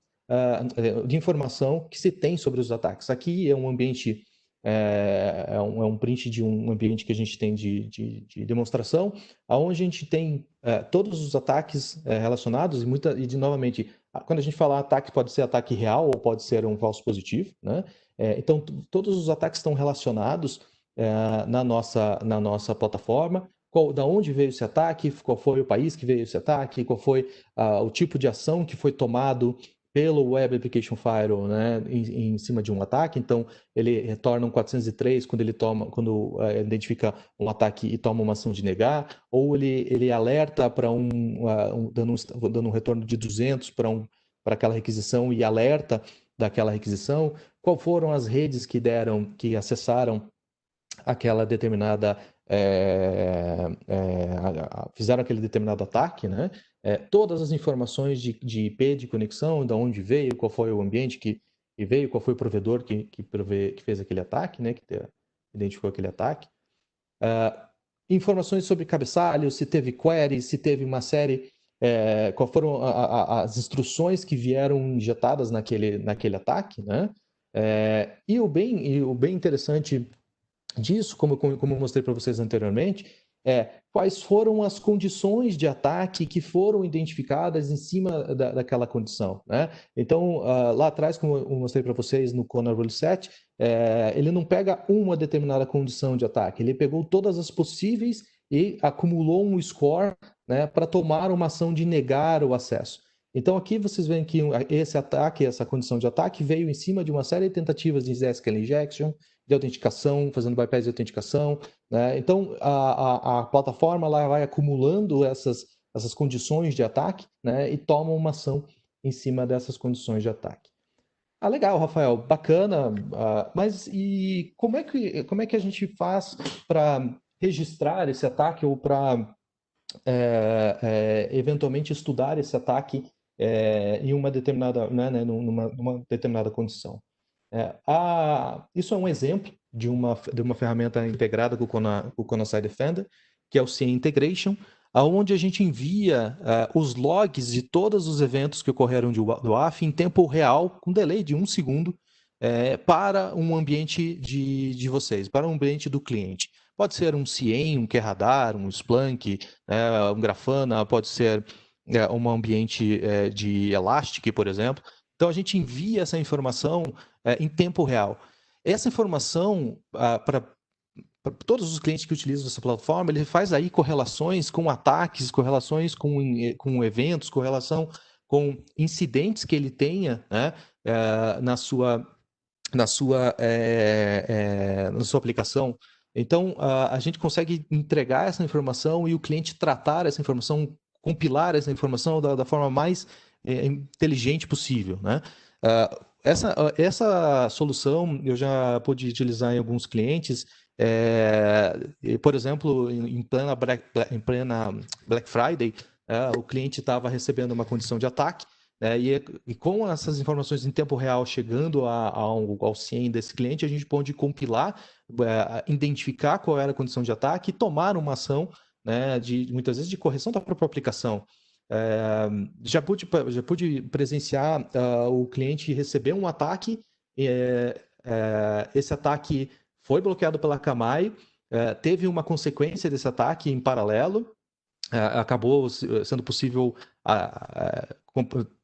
de informação que se tem sobre os ataques. Aqui é um ambiente, um print de um ambiente que a gente tem de demonstração, onde a gente tem todos os ataques relacionados e novamente, quando a gente fala ataque, pode ser ataque real ou pode ser um falso positivo, né? Então, todos os ataques estão relacionados na nossa plataforma. Da onde veio esse ataque, qual foi o país que veio esse ataque, qual foi o tipo de ação que foi tomado pelo Web Application Firewall, né, em cima de um ataque. Então, ele retorna um 403 quando quando identifica um ataque e toma uma ação de negar, ou ele alerta para dando um retorno de 200 para aquela requisição e alerta daquela requisição. Qual foram as redes que acessaram aquela determinada fizeram aquele determinado ataque, né? Todas as informações de IP de conexão, de onde veio, qual foi o ambiente que veio, qual foi o provedor que fez aquele ataque, né? Que identificou aquele ataque. Informações sobre cabeçalho, se teve query, se teve uma série, quais foram as instruções que vieram injetadas naquele ataque, né? E o bem interessante disso, como eu mostrei para vocês anteriormente, quais foram as condições de ataque que foram identificadas em cima daquela condição, né? Então, lá atrás, como eu mostrei para vocês no Connor Rule Set, ele não pega uma determinada condição de ataque, ele pegou todas as possíveis e acumulou um score, né, para tomar uma ação de negar o acesso. Então, aqui vocês veem que esse ataque, essa condição de ataque, veio em cima de uma série de tentativas de SQL injection, de autenticação, fazendo bypass de autenticação, né? Então, a plataforma lá vai acumulando essas condições de ataque, né? E toma uma ação em cima dessas condições de ataque. Ah, legal, Rafael, bacana. Mas e como é que a gente faz para registrar esse ataque ou para eventualmente estudar esse ataque em uma determinada, né, numa determinada condição? Isso é um exemplo de uma ferramenta integrada com o Conasite Defender, que é o CA Integration, onde a gente envia os logs de todos os eventos que ocorreram do WAF em tempo real, com delay de 1 segundo, para um ambiente de vocês, para um ambiente do cliente. Pode ser um CIEM, um QRadar, um Splunk, um Grafana, pode ser um ambiente de Elastic, por exemplo. Então, a gente envia essa informação em tempo real. Essa informação, para todos os clientes que utilizam essa plataforma, ele faz aí correlações com ataques, correlações com eventos, correlação com incidentes que ele tenha, né, na sua aplicação. Então, a gente consegue entregar essa informação e o cliente tratar essa informação, compilar essa informação da forma mais inteligente possível, né? Essa solução eu já pude utilizar em alguns clientes, por exemplo, em plena Black Friday, o cliente estava recebendo uma condição de ataque, e com essas informações em tempo real chegando ao CIEM desse cliente, a gente pode compilar, identificar qual era a condição de ataque e tomar uma ação, né, muitas vezes de correção da própria aplicação. Já pude presenciar o cliente receber um ataque, esse ataque foi bloqueado pela Akamai, teve uma consequência desse ataque em paralelo, acabou sendo possível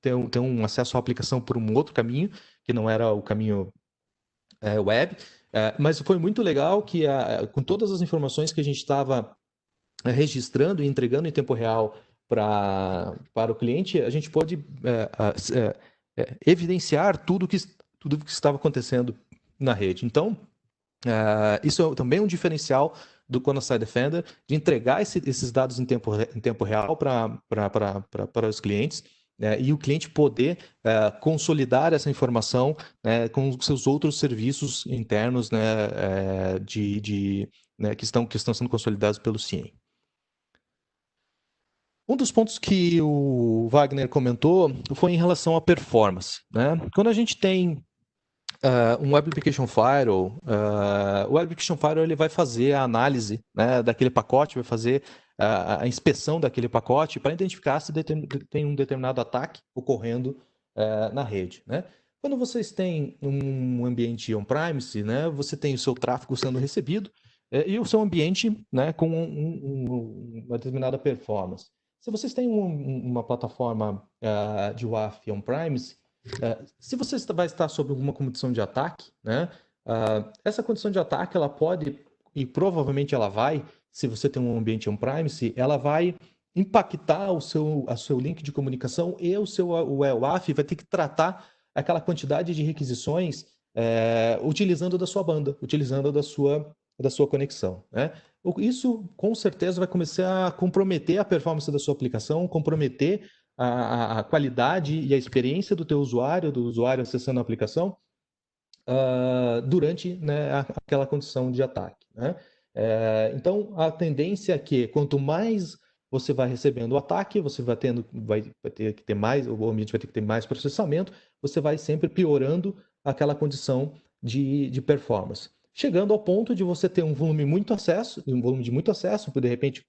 ter um acesso à aplicação por um outro caminho, que não era o caminho web, mas foi muito legal que com todas as informações que a gente estava registrando e entregando em tempo real para o cliente, a gente pode evidenciar tudo que estava acontecendo na rede. Então, isso também é um diferencial do Conasite Defender, de entregar esses dados em tempo real para os clientes, e o cliente poder consolidar essa informação com os seus outros serviços internos, que estão sendo consolidados pelo CIEM. Um dos pontos que o Wagner comentou foi em relação à performance, né? Quando a gente tem um Web Application Firewall, o Web Application Firewall ele vai fazer a análise, né, daquele pacote, vai fazer a inspeção daquele pacote para identificar se tem um determinado ataque ocorrendo na rede, né? Quando vocês têm um ambiente on-premise, né, você tem o seu tráfego sendo recebido e o seu ambiente, né, com uma determinada performance. Se vocês têm uma plataforma de WAF on-premise, se você vai estar sob alguma condição de ataque, né, essa condição de ataque ela pode, e provavelmente ela vai, se você tem um ambiente on-premise, ela vai impactar o seu link de comunicação e o WAF vai ter que tratar aquela quantidade de requisições utilizando da sua banda, utilizando da sua conexão, né? Isso, com certeza, vai começar a comprometer a performance da sua aplicação, comprometer a qualidade e a experiência do usuário acessando a aplicação durante, né, aquela condição de ataque, né? Então, a tendência é que quanto mais você vai recebendo o ataque, você vai ter que ter mais, o ambiente vai ter que ter mais processamento, você vai sempre piorando aquela condição de performance. Chegando ao ponto de você ter um volume de muito acesso, de repente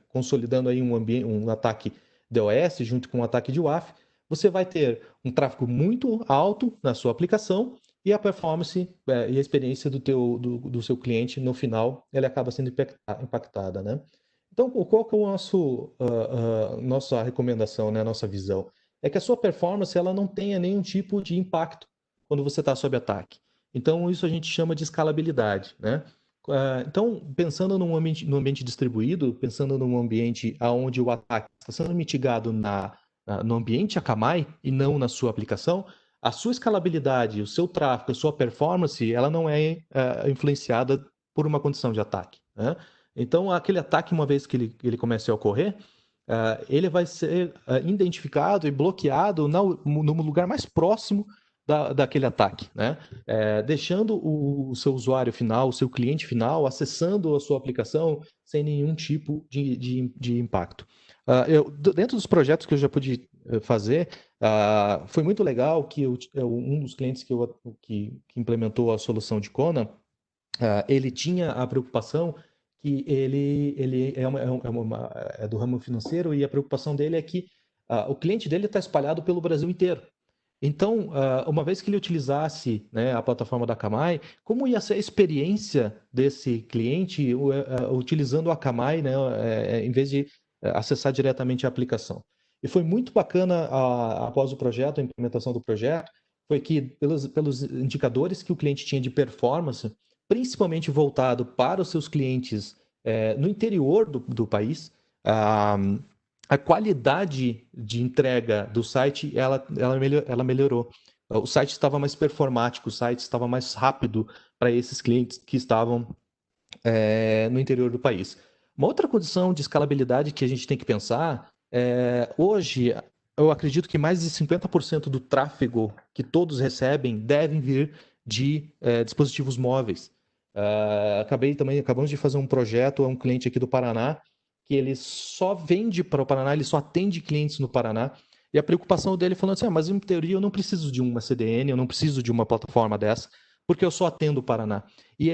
consolidando aí um ataque DOS junto com um ataque de WAF, você vai ter um tráfego muito alto na sua aplicação e a performance e a experiência do seu cliente no final, ela acaba sendo impactada, né? Então, qual que é nossa recomendação, né, nossa visão? É que a sua performance ela não tenha nenhum tipo de impacto quando você está sob ataque. Então, isso a gente chama de escalabilidade, né? Então, pensando num ambiente distribuído, pensando num ambiente onde o ataque está sendo mitigado na no ambiente Akamai e não na sua aplicação, a sua escalabilidade, o seu tráfego, a sua performance, ela não é influenciada por uma condição de ataque, né? Então, aquele ataque, uma vez que ele comece a ocorrer, ele vai ser identificado e bloqueado no lugar mais próximo daquele ataque, né? Deixando o seu usuário final, o seu cliente final, acessando a sua aplicação sem nenhum tipo de impacto. Dentro dos projetos que eu já pude fazer, foi muito legal que um dos clientes que implementou a solução de Kona, ele tinha a preocupação que ele é do ramo financeiro e a preocupação dele é que o cliente dele está espalhado pelo Brasil inteiro. Então, uma vez que ele utilizasse, né, a plataforma da Akamai, como ia ser a experiência desse cliente utilizando a Akamai, né, em vez de acessar diretamente a aplicação? E foi muito bacana, após o projeto, a implementação do projeto, foi que pelos indicadores que o cliente tinha de performance, principalmente voltado para os seus clientes no interior do país, a qualidade de entrega do site ela melhorou. O site estava mais performático, o site estava mais rápido para esses clientes que estavam no interior do país. Uma outra condição de escalabilidade que a gente tem que pensar hoje, eu acredito que mais de 50% do tráfego que todos recebem devem vir de dispositivos móveis. Acabamos de fazer um projeto a um cliente aqui do Paraná, que ele só vende para o Paraná, ele só atende clientes no Paraná, e a preocupação dele falando assim, mas em teoria eu não preciso de uma CDN, eu não preciso de uma plataforma dessa, porque eu só atendo o Paraná. E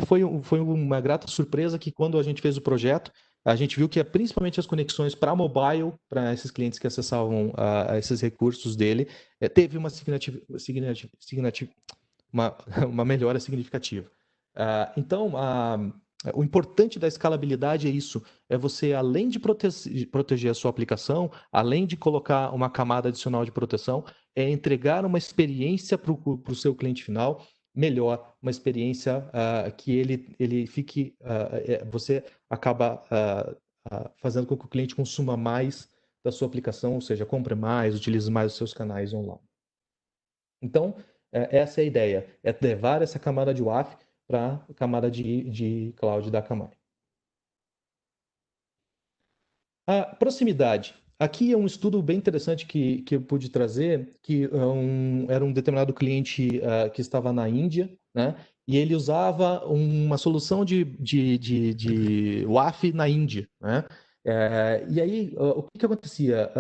foi uma grata surpresa que quando a gente fez o projeto, a gente viu que principalmente as conexões para mobile, para esses clientes que acessavam esses recursos dele, teve uma melhora significativa. Então, o importante da escalabilidade é isso, é você, além de proteger a sua aplicação, além de colocar uma camada adicional de proteção, é entregar uma experiência para o seu cliente final melhor, uma experiência que ele fique, você acaba fazendo com que o cliente consuma mais da sua aplicação, ou seja, compre mais, utilize mais os seus canais online. Então, essa é a ideia, é levar essa camada de WAF para a camada de cloud da Akamai. A proximidade. Aqui é um estudo bem interessante que eu pude trazer, que era um determinado cliente que estava na Índia, né? E ele usava uma solução de WAF na Índia, né? E aí, o que acontecia?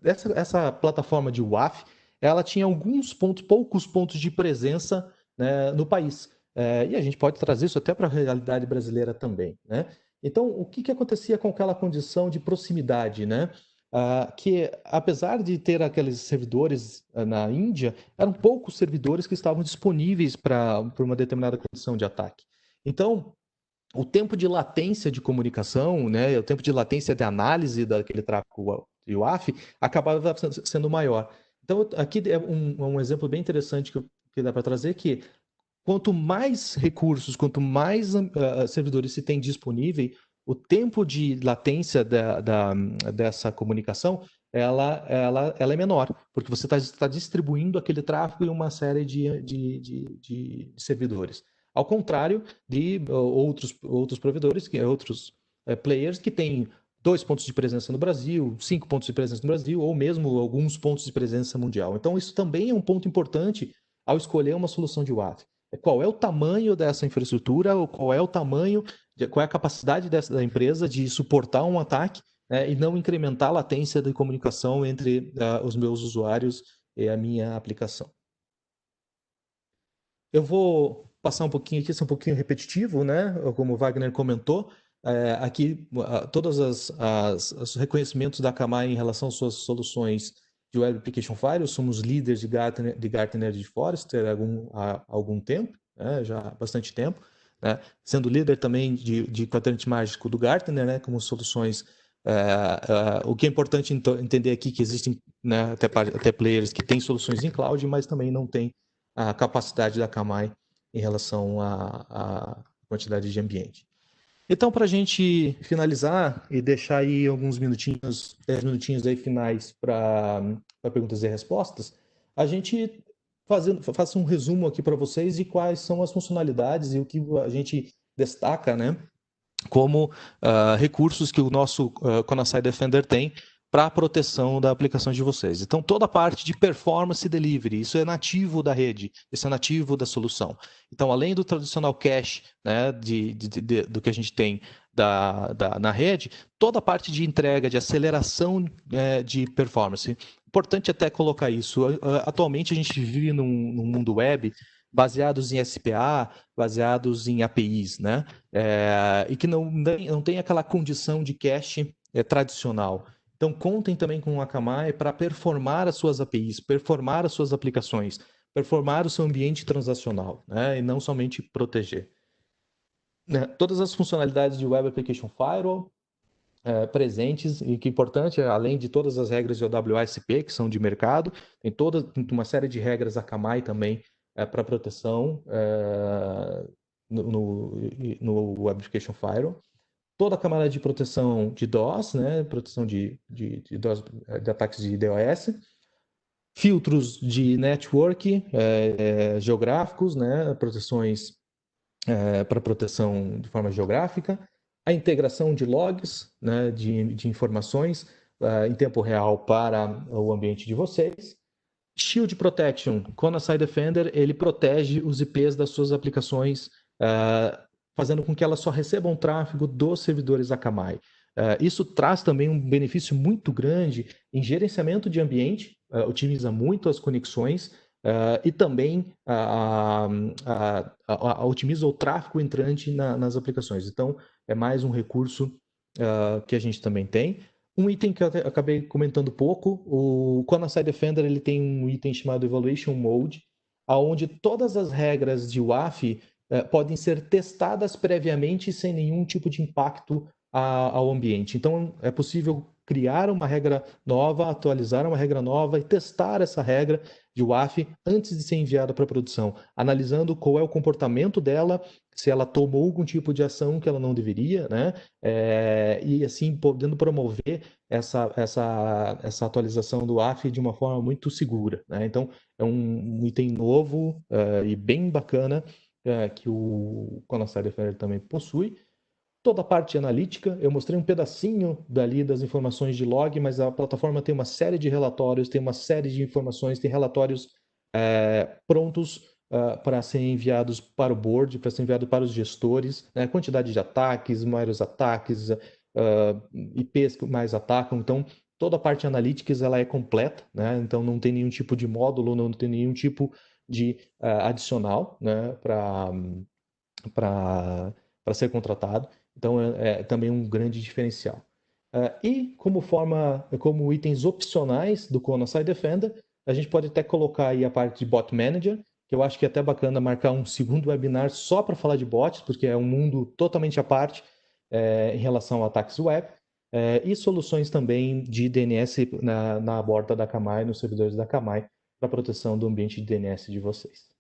Essa plataforma de WAF, ela tinha poucos pontos de presença, né, no país. E a gente pode trazer isso até para a realidade brasileira também, né? Então, o que acontecia com aquela condição de proximidade, né? Que, apesar de ter aqueles servidores na Índia, eram poucos servidores que estavam disponíveis para uma determinada condição de ataque. Então, o tempo de latência de comunicação, né, o tempo de latência de análise daquele tráfego de WAF acabava sendo maior. Então, aqui é um exemplo bem interessante que dá para trazer, que quanto mais recursos, quanto mais servidores se tem disponível, o tempo de latência dessa comunicação ela é menor, porque você está distribuindo aquele tráfego em uma série de servidores. Ao contrário de outros provedores, outros players que têm 2 pontos de presença no Brasil, 5 pontos de presença no Brasil, ou mesmo alguns pontos de presença mundial. Então, isso também é um ponto importante ao escolher uma solução de WAF. Qual é o tamanho dessa infraestrutura, ou qual é a capacidade da empresa de suportar um ataque, né, e não incrementar a latência de comunicação entre os meus usuários e a minha aplicação. Eu vou passar um pouquinho aqui, isso é um pouquinho repetitivo, né? Como o Wagner comentou, aqui todos os reconhecimentos da Akamai em relação às suas soluções de Web Application Firewall, somos líderes de Gartner de Forrester há algum tempo, né? Já há bastante tempo, né? Sendo líder também de quadrante mágico do Gartner, né? Como soluções. O que é importante entender aqui que existem, né, até players que têm soluções em cloud, mas também não têm a capacidade da Akamai em relação à quantidade de ambiente. Então, para a gente finalizar e deixar aí alguns minutinhos, 10 minutinhos aí finais para perguntas e respostas, a gente faça um resumo aqui para vocês de quais são as funcionalidades e o que a gente destaca, né, como recursos que o nosso Conasai Defender tem para a proteção da aplicação de vocês. Então, toda a parte de performance delivery, isso é nativo da rede, isso é nativo da solução. Então, além do tradicional cache, né, do que a gente tem na rede, toda a parte de entrega, de aceleração de performance. Importante até colocar isso. Atualmente, a gente vive num mundo web baseados em SPA, baseados em APIs, né? E que não tem aquela condição de cache tradicional. Então, contem também com o Akamai para performar as suas APIs, performar as suas aplicações, performar o seu ambiente transacional, né? E não somente proteger. Todas as funcionalidades de Web Application Firewall presentes, e que é importante, além de todas as regras de OWASP, que são de mercado, tem uma série de regras Akamai também para proteção no Web Application Firewall. Toda a camada de proteção de DOS, né? Proteção de DOS, de ataques de DOS, filtros de network geográficos, né? Proteções para proteção de forma geográfica, a integração de logs, né? de informações em tempo real para o ambiente de vocês. Shield Protection, Conasai Defender, ele protege os IPs das suas aplicações, fazendo com que elas só recebam tráfego dos servidores Akamai. Isso traz também um benefício muito grande em gerenciamento de ambiente, otimiza muito as conexões e também otimiza o tráfego entrante nas aplicações. Então, é mais um recurso que a gente também tem. Um item que eu acabei comentando pouco, o Conasai Defender ele tem um item chamado Evaluation Mode, onde todas as regras de WAF podem ser testadas previamente sem nenhum tipo de impacto ao ambiente. Então, é possível criar uma regra nova, atualizar uma regra nova e testar essa regra de WAF antes de ser enviada para a produção, analisando qual é o comportamento dela, se ela tomou algum tipo de ação que ela não deveria, né? E assim, podendo promover essa atualização do WAF de uma forma muito segura, né? Então, é um item novo e bem bacana que o Conasai Defender também possui. Toda a parte analítica, eu mostrei um pedacinho dali das informações de log, mas a plataforma tem uma série de relatórios, tem uma série de informações, tem relatórios prontos para serem enviados para o board, para ser enviado para os gestores, né? Quantidade de ataques, maiores ataques, IPs que mais atacam. Então, toda a parte analytics ela é completa, né? Então não tem nenhum tipo de módulo, não tem nenhum tipo de adicional, né? Para ser contratado. Então é também um grande diferencial. E como itens opcionais do Conasai Defender, a gente pode até colocar aí a parte de Bot Manager, que eu acho que é até bacana marcar um segundo webinar só para falar de bots, porque é um mundo totalmente à parte em relação a ataques web, e soluções também de DNS na borda da Akamai, nos servidores da Akamai, para proteção do ambiente de DNS de vocês.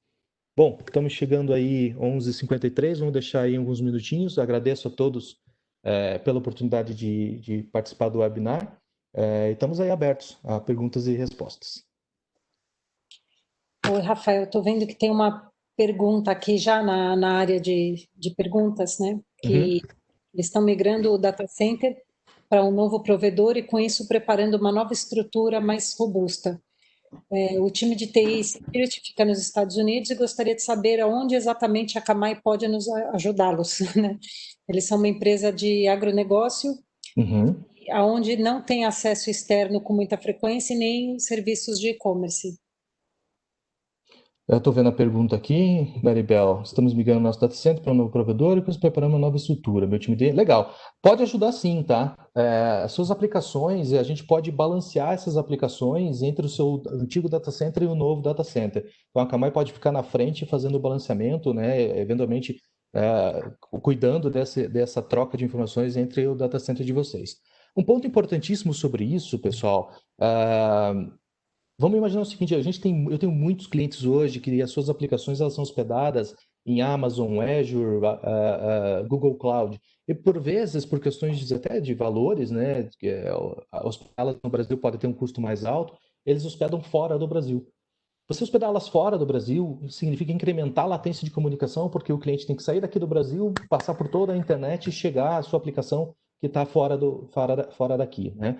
Bom, estamos chegando aí 11h53, vamos deixar aí alguns minutinhos. Agradeço a todos pela oportunidade de participar do webinar. Estamos aí abertos a perguntas e respostas. Oi, Rafael, estou vendo que tem uma pergunta aqui já na área de perguntas, né? Que eles estão migrando o data center para um novo provedor e com isso preparando uma nova estrutura mais robusta. O time de TI e Security fica nos Estados Unidos e gostaria de saber aonde exatamente a Akamai pode nos ajudá-los, né? Eles são uma empresa de agronegócio, onde não tem acesso externo com muita frequência e nem serviços de e-commerce. Eu estou vendo a pergunta aqui, Maribel. Estamos migrando nosso data center para um novo provedor e preparando uma nova estrutura. Meu time de... Legal. Pode ajudar sim, tá? As suas aplicações, a gente pode balancear essas aplicações entre o seu antigo data center e o novo data center. Então, a Akamai pode ficar na frente fazendo o balanceamento, né? Eventualmente, cuidando dessa troca de informações entre o data center de vocês. Um ponto importantíssimo sobre isso, pessoal, vamos imaginar o seguinte, eu tenho muitos clientes hoje que as suas aplicações elas são hospedadas em Amazon, Azure, Google Cloud. E por vezes, por questões até de valores, né, hospedá-las no Brasil pode ter um custo mais alto, eles hospedam fora do Brasil. Você hospedá-las fora do Brasil significa incrementar a latência de comunicação, porque o cliente tem que sair daqui do Brasil, passar por toda a internet e chegar à sua aplicação que está fora daqui, né?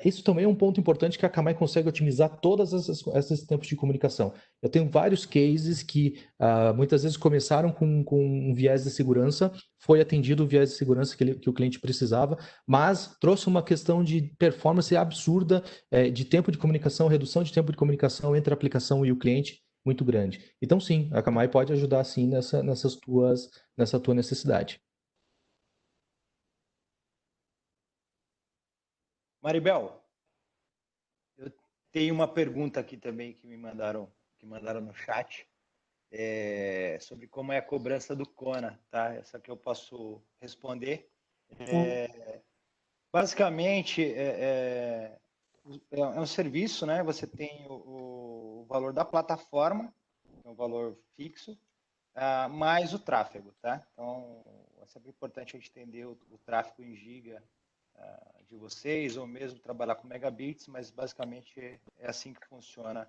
Isso também é um ponto importante que a Akamai consegue otimizar todos esses tempos de comunicação. Eu tenho vários cases que muitas vezes começaram com um viés de segurança, foi atendido o viés de segurança que o cliente precisava, mas trouxe uma questão de performance absurda, de tempo de comunicação, redução de tempo de comunicação entre a aplicação e o cliente muito grande. Então, sim, a Akamai pode ajudar, sim, nessa tua necessidade. Maribel, eu tenho uma pergunta aqui também que me mandaram no chat, sobre como é a cobrança do Kona, tá? Essa que eu posso responder. Basicamente, é um serviço, né? Você tem o valor da plataforma, é um valor fixo, mais o tráfego, tá? Então, é sempre importante a gente entender o tráfego em giga de vocês, ou mesmo trabalhar com megabits, mas basicamente é assim que funciona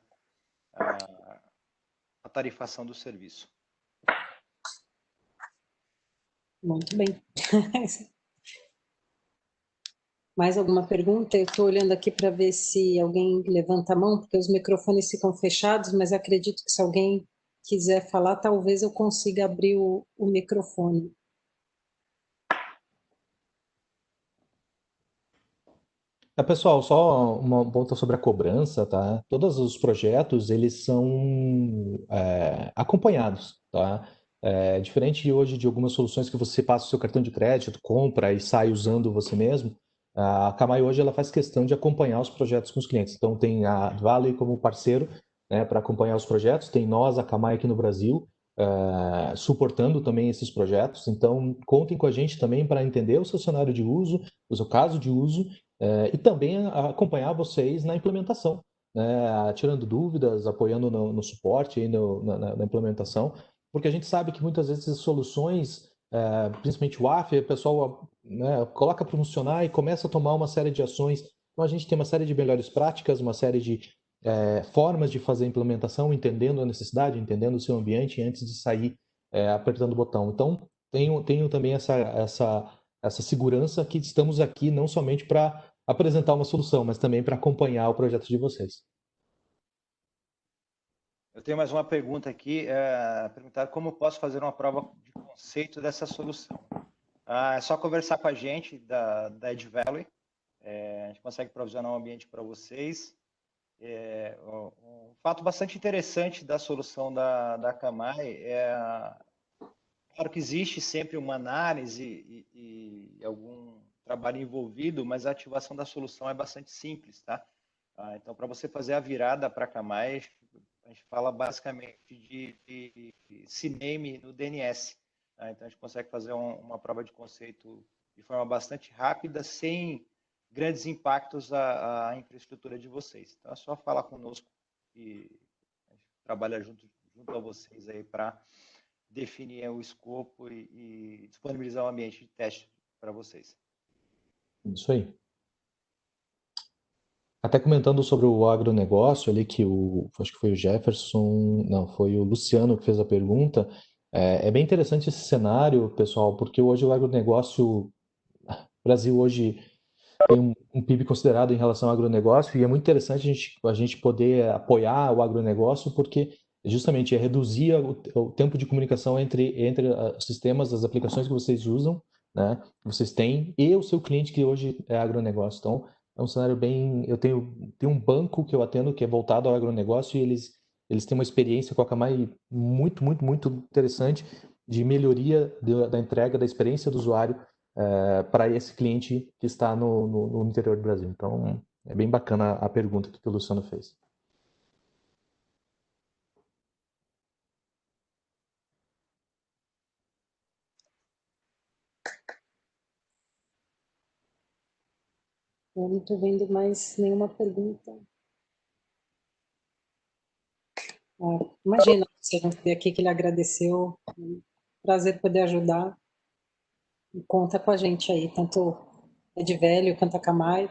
a tarifação do serviço. Muito bem. Mais alguma pergunta? Eu estou olhando aqui para ver se alguém levanta a mão, porque os microfones ficam fechados, mas acredito que se alguém quiser falar, talvez eu consiga abrir o microfone. Pessoal, só uma ponta sobre a cobrança, tá? Todos os projetos, eles são acompanhados, tá? Diferente de hoje de algumas soluções que você passa o seu cartão de crédito, compra e sai usando você mesmo, a Akamai hoje ela faz questão de acompanhar os projetos com os clientes. Então tem a Vale como parceiro, né, para acompanhar os projetos, tem nós, a Akamai aqui no Brasil, suportando também esses projetos. Então contem com a gente também para entender o seu cenário de uso, o seu caso de uso, e também acompanhar vocês na implementação, né? Tirando dúvidas, apoiando no suporte e na implementação, porque a gente sabe que muitas vezes as soluções, principalmente o WAF, o pessoal, né, coloca para funcionar e começa a tomar uma série de ações. Então a gente tem uma série de melhores práticas, uma série de formas de fazer a implementação, entendendo a necessidade, entendendo o seu ambiente antes de sair apertando o botão. Então tenho também essa segurança que estamos aqui não somente para apresentar uma solução, mas também para acompanhar o projeto de vocês. Eu tenho mais uma pergunta aqui, perguntar como eu posso fazer uma prova de conceito dessa solução. É só conversar com a gente da Edge Valley, a gente consegue provisionar um ambiente para vocês. Um fato bastante interessante da solução da Akamai claro que existe sempre uma análise e algum trabalho envolvido, mas a ativação da solução é bastante simples, tá? Então, para você fazer a virada para a Akamai, a gente fala basicamente de CNAME no DNS. Tá? Então, a gente consegue fazer uma prova de conceito de forma bastante rápida, sem grandes impactos à infraestrutura de vocês. Então, é só falar conosco e a gente trabalha junto a vocês aí para definir o escopo e disponibilizar um ambiente de teste para vocês. Isso aí. Até comentando sobre o agronegócio ali, que acho que foi o Jefferson, não, foi o Luciano que fez a pergunta. É bem interessante esse cenário, pessoal, porque hoje o agronegócio, o Brasil hoje tem um PIB considerado em relação ao agronegócio, e é muito interessante a gente poder apoiar o agronegócio, porque justamente é reduzir o tempo de comunicação entre os sistemas, as aplicações que vocês usam, né, que vocês têm, e o seu cliente que hoje é agronegócio. Então, é um cenário bem... Eu tenho um banco que eu atendo que é voltado ao agronegócio, e eles têm uma experiência com a Akamai muito, muito, muito interessante de melhoria da entrega, da experiência do usuário, para esse cliente que está no interior do Brasil. Então, é bem bacana a pergunta que o Luciano fez. Eu não estou vendo mais nenhuma pergunta. Imagina, se a gente ver aqui que ele agradeceu. Prazer poder ajudar. E conta com a gente aí, tanto Edvelio quanto a Camai.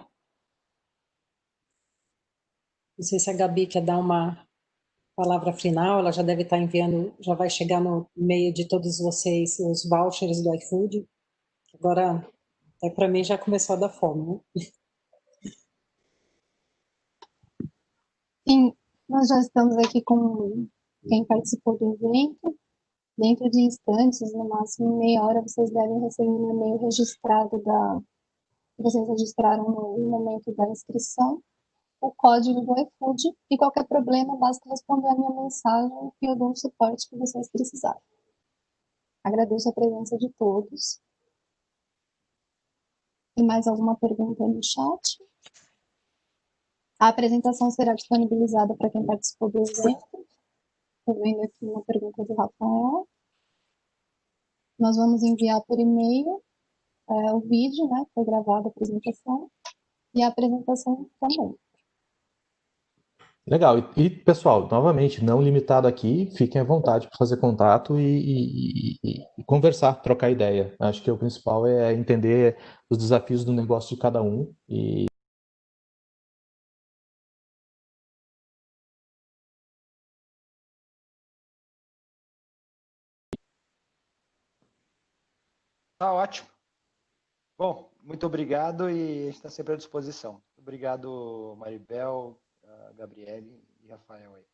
Não sei se a Gabi quer dar uma palavra final, ela já deve estar enviando, já vai chegar no e-mail de todos vocês os vouchers do iFood. Agora, até para mim já começou a dar fome, né? Sim, nós já estamos aqui com quem participou do evento. Dentro de instantes, no máximo meia hora, vocês devem receber um e-mail registrado que vocês registraram no momento da inscrição, o código do iFood, e qualquer problema, basta responder a minha mensagem e eu dou o suporte que vocês precisarem. Agradeço a presença de todos. Tem mais alguma pergunta no chat? A apresentação será disponibilizada para quem participou do evento. Estou vendo aqui uma pergunta do Rafael. Nós vamos enviar por e-mail o vídeo, né, que foi gravado a apresentação, e a apresentação também. Legal. Pessoal, novamente, não limitado aqui, fiquem à vontade para fazer contato e conversar, trocar ideia. Acho que o principal é entender os desafios do negócio de cada um. Tá ótimo. Bom, muito obrigado e a gente está sempre à disposição. Obrigado, Maribel, Gabriele e Rafael aí.